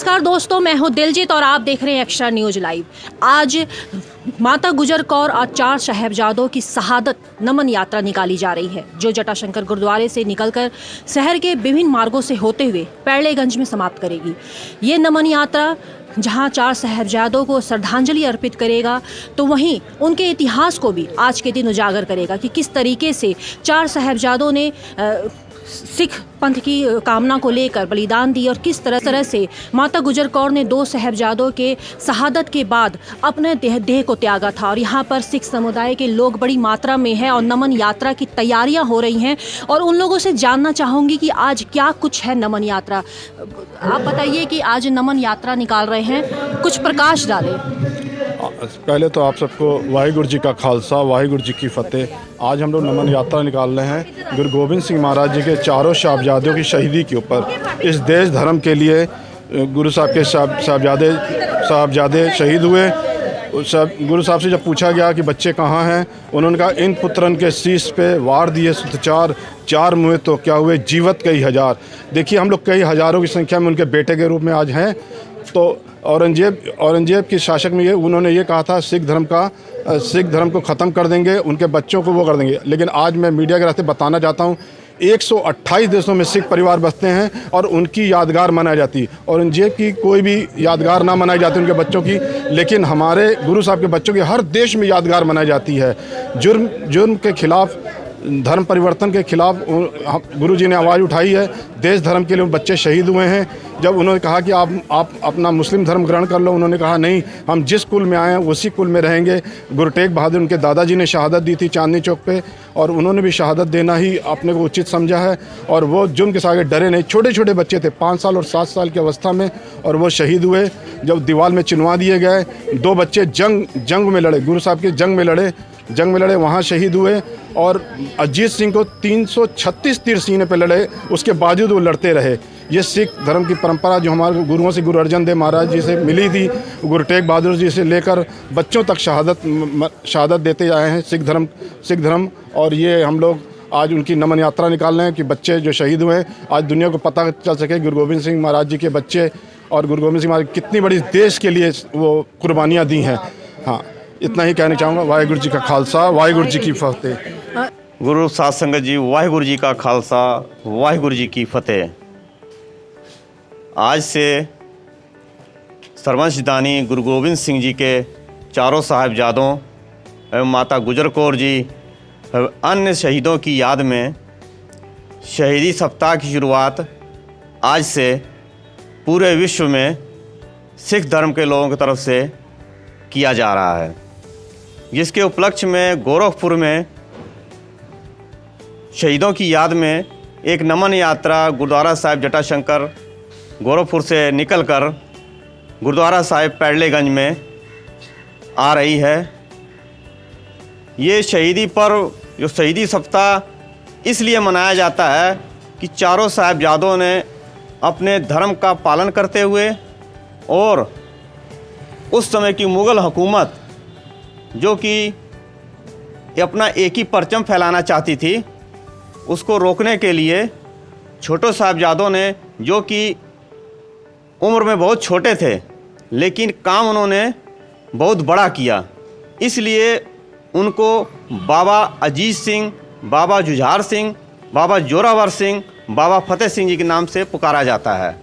नमस्कार दोस्तों, मैं हूं दिलजीत और आप देख रहे हैं एक्स्ट्रा न्यूज लाइव। आज माता गुजर कौर और 4 साहिबजादों की शहादत नमन यात्रा निकाली जा रही है, जो जटाशंकर गुरुद्वारे से निकलकर शहर के विभिन्न मार्गों से होते हुए पैड़लेगंज में समाप्त करेगी। ये नमन यात्रा जहां 4 साहिबजादों को श्रद्धांजलि अर्पित करेगा, तो वहीं उनके इतिहास को भी आज के दिन उजागर करेगा कि किस तरीके से 4 साहिबजादों ने सिख पंथ की कामना को लेकर बलिदान दी और किस तरह से माता गुजर कौर ने 2 साहिबजादों के शहादत के बाद अपने देह को त्यागा था। और यहाँ पर सिख समुदाय के लोग बड़ी मात्रा में हैं और नमन यात्रा की तैयारियां हो रही हैं और उन लोगों से जानना चाहूँगी कि आज क्या कुछ है नमन यात्रा। आप बताइए कि आज नमन यात्रा निकाल रहे हैं, कुछ प्रकाश डालें। पहले तो आप सबको वाहिगुरु जी का खालसा, वाहिगुरु जी की फतेह। आज हम लोग नमन यात्रा निकाल रहे हैं गुरु गोबिंद सिंह महाराज जी के 4 साहिबजादों की शहीदी के ऊपर। इस देश धर्म के लिए गुरु साहब के साहिबजादे शहीद हुए। गुरु साहब से जब पूछा गया कि बच्चे कहाँ हैं, उन्होंने कहा इन पुत्रन के शीश पे वार दिए सुतचार, 4 मुँह तो क्या हुए जीवत कई हजार। देखिए, हम लोग कई हज़ारों की संख्या में उनके बेटे के रूप में आज हैं। तो औरंगजेब के शासक में उन्होंने ये कहा था सिख धर्म को ख़त्म कर देंगे, उनके बच्चों को वो कर देंगे। लेकिन आज मैं मीडिया के रास्ते बताना चाहता हूँ 128 देशों में सिख परिवार बसते हैं और उनकी यादगार मनाई जाती है। औरंगजेब की कोई भी यादगार ना मनाई जाती उनके बच्चों की, लेकिन हमारे गुरु साहब के बच्चों की हर देश में यादगार मनाई जाती है। जुर्म के खिलाफ, धर्म परिवर्तन के खिलाफ गुरु जी ने आवाज़ उठाई है। देश धर्म के लिए बच्चे शहीद हुए हैं। जब उन्होंने कहा कि आप अपना मुस्लिम धर्म ग्रहण कर लो, उन्होंने कहा नहीं, हम जिस कुल में आए हैं उसी कुल में रहेंगे। गुरु तेग बहादुर उनके दादाजी ने शहादत दी थी चांदनी चौक पे, और उन्होंने भी शहादत देना ही अपने को उचित समझा है। और वो जुर्म के आगे डरे नहीं। छोटे छोटे बच्चे थे 5 साल और 7 साल की अवस्था में, और वो शहीद हुए। जब दीवार में चिनवा दिए गए, 2 बच्चे जंग में लड़े, गुरु साहब के जंग में लड़े, वहाँ शहीद हुए। और अजीत सिंह को 336 तीर सीने पे लड़े, उसके बावजूद वो लड़ते रहे। ये सिख धर्म की परंपरा जो हमारे गुरुओं से, गुरु अर्जन देव महाराज जी से मिली थी, गुरु तेग बहादुर जी से लेकर बच्चों तक शहादत देते आए हैं सिख धर्म। और ये हम लोग आज उनकी नमन यात्रा निकाल रहे हैं कि बच्चे जो शहीद हुए हैं आज दुनिया को पता चल सके गुरु गोबिंद सिंह महाराज जी के बच्चे और गुरु गोबिंद सिंह महाराज कितनी बड़ी देश के लिए वो कुर्बानियाँ दी हैं। हाँ, इतना ही कहना चाहूँगा। वाहिगुरु जी का खालसा, वाहिगुरु जी की फतेह। गुरु साध संगत जी, वाहिगुरु जी का खालसा, वाहिगुरु जी की फतेह। आज से सर्वंशदानी गुरु गोबिंद सिंह जी के 4 साहिबजादों एवं माता गुजर कौर जी एवं अन्य शहीदों की याद में शहीदी सप्ताह की शुरुआत आज से पूरे विश्व में सिख धर्म के लोगों की तरफ से किया जा रहा है, जिसके उपलक्ष्य में गोरखपुर में शहीदों की याद में एक नमन यात्रा गुरुद्वारा साहिब जटाशंकर गोरखपुर से निकलकर गुरुद्वारा साहिब पैड़लेगंज में आ रही है। ये शहीदी पर्व, जो शहीदी सप्ताह इसलिए मनाया जाता है कि 4 साहिबजादों ने अपने धर्म का पालन करते हुए और उस समय की मुग़ल हुकूमत जो कि अपना एक ही परचम फैलाना चाहती थी, उसको रोकने के लिए छोटे साहिबजादों ने, जो कि उम्र में बहुत छोटे थे लेकिन काम उन्होंने बहुत बड़ा किया, इसलिए उनको बाबा अजीत सिंह, बाबा जुझार सिंह, बाबा जोरावर सिंह, बाबा फतेह सिंह जी के नाम से पुकारा जाता है।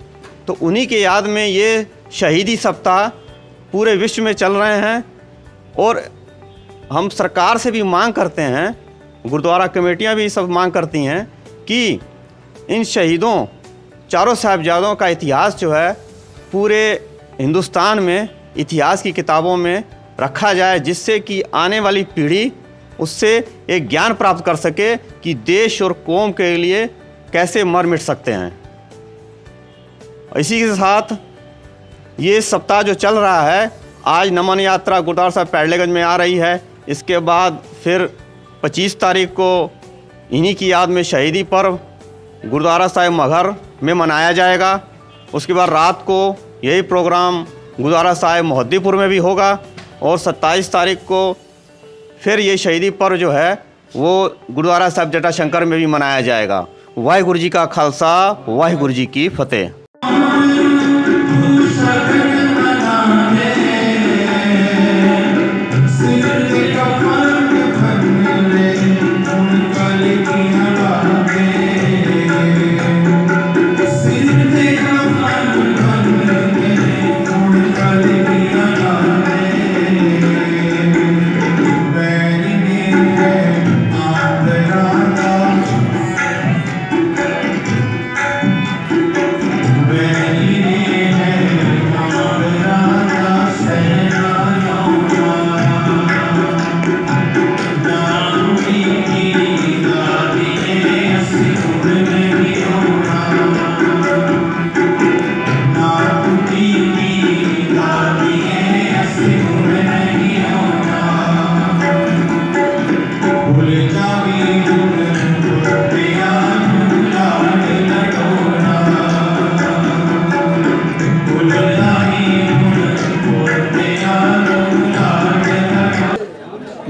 तो उन्हीं के याद में ये शहीदी सप्ताह पूरे विश्व में चल रहे हैं। और हम सरकार से भी मांग करते हैं, गुरुद्वारा कमेटियां भी सब मांग करती हैं कि इन शहीदों 4 साहिबजादों का इतिहास जो है पूरे हिंदुस्तान में इतिहास की किताबों में रखा जाए, जिससे कि आने वाली पीढ़ी उससे एक ज्ञान प्राप्त कर सके कि देश और कौम के लिए कैसे मर मिट सकते हैं। इसी के साथ ये सप्ताह जो चल रहा है, आज नमन यात्रा गुरुद्वारा साहिब पैड़लेगंज में आ रही है। इसके बाद फिर 25 तारीख को इन्हीं की याद में शहीदी पर्व गुरुद्वारा साहिब मगहर में मनाया जाएगा। उसके बाद रात को यही प्रोग्राम गुरुद्वारा साहिब मोहद्दीपुर में भी होगा और 27 तारीख को फिर ये शहीदी पर्व जो है वो गुरुद्वारा साहिब जटाशंकर में भी मनाया जाएगा। वाहिगुरु जी का खालसा, वाहिगुरु जी की फतेह।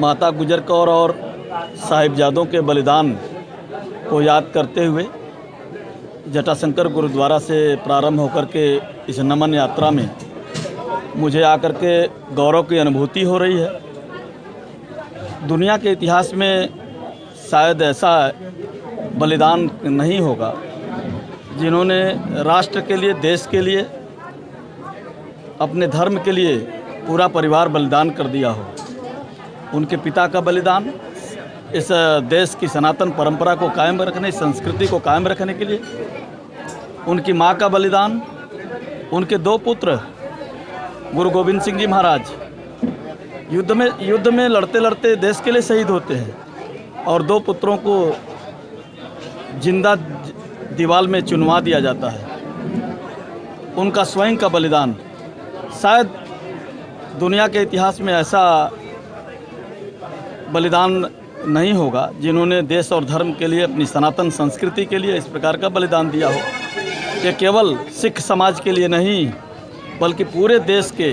माता गुजर कौर और साहिबजादों के बलिदान को याद करते हुए जटाशंकर गुरुद्वारा से प्रारंभ होकर के इस नमन यात्रा में मुझे आकर के गौरव की अनुभूति हो रही है। दुनिया के इतिहास में शायद ऐसा बलिदान नहीं होगा जिन्होंने राष्ट्र के लिए, देश के लिए, अपने धर्म के लिए पूरा परिवार बलिदान कर दिया हो। उनके पिता का बलिदान इस देश की सनातन परंपरा को कायम रखने, संस्कृति को कायम रखने के लिए, उनकी माँ का बलिदान, उनके 2 पुत्र गुरु गोविंद सिंह जी महाराज युद्ध में लड़ते लड़ते देश के लिए शहीद होते हैं और 2 पुत्रों को जिंदा दीवार में चुनवा दिया जाता है। उनका स्वयं का बलिदान, शायद दुनिया के इतिहास में ऐसा बलिदान नहीं होगा जिन्होंने देश और धर्म के लिए, अपनी सनातन संस्कृति के लिए इस प्रकार का बलिदान दिया हो। ये केवल सिख समाज के लिए नहीं बल्कि पूरे देश के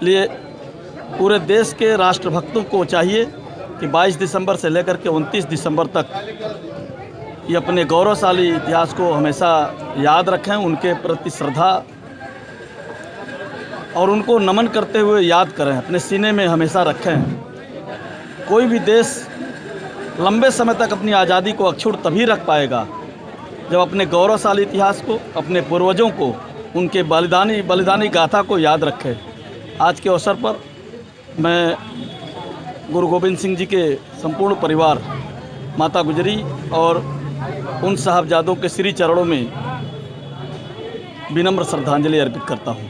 लिए, पूरे देश के राष्ट्रभक्तों को चाहिए कि 22 दिसंबर से लेकर के 29 दिसंबर तक ये अपने गौरवशाली इतिहास को हमेशा याद रखें, उनके प्रति श्रद्धा और उनको नमन करते हुए याद करें, अपने सीने में हमेशा रखें। कोई भी देश लंबे समय तक अपनी आज़ादी को अक्षुण्ण तभी रख पाएगा जब अपने गौरवशाली इतिहास को, अपने पूर्वजों को, उनके बलिदानी गाथा को याद रखे। आज के अवसर पर मैं गुरु गोविंद सिंह जी के संपूर्ण परिवार, माता गुजरी और उन साहबजादों के श्री चरणों में विनम्र श्रद्धांजलि अर्पित करता हूँ।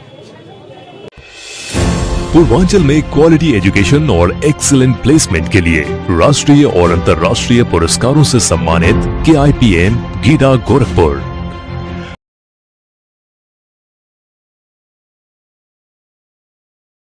पूर्वांचल में क्वालिटी एजुकेशन और एक्सीलेंट प्लेसमेंट के लिए राष्ट्रीय और अंतर्राष्ट्रीय पुरस्कारों से सम्मानित KIPM गीडा गोरखपुर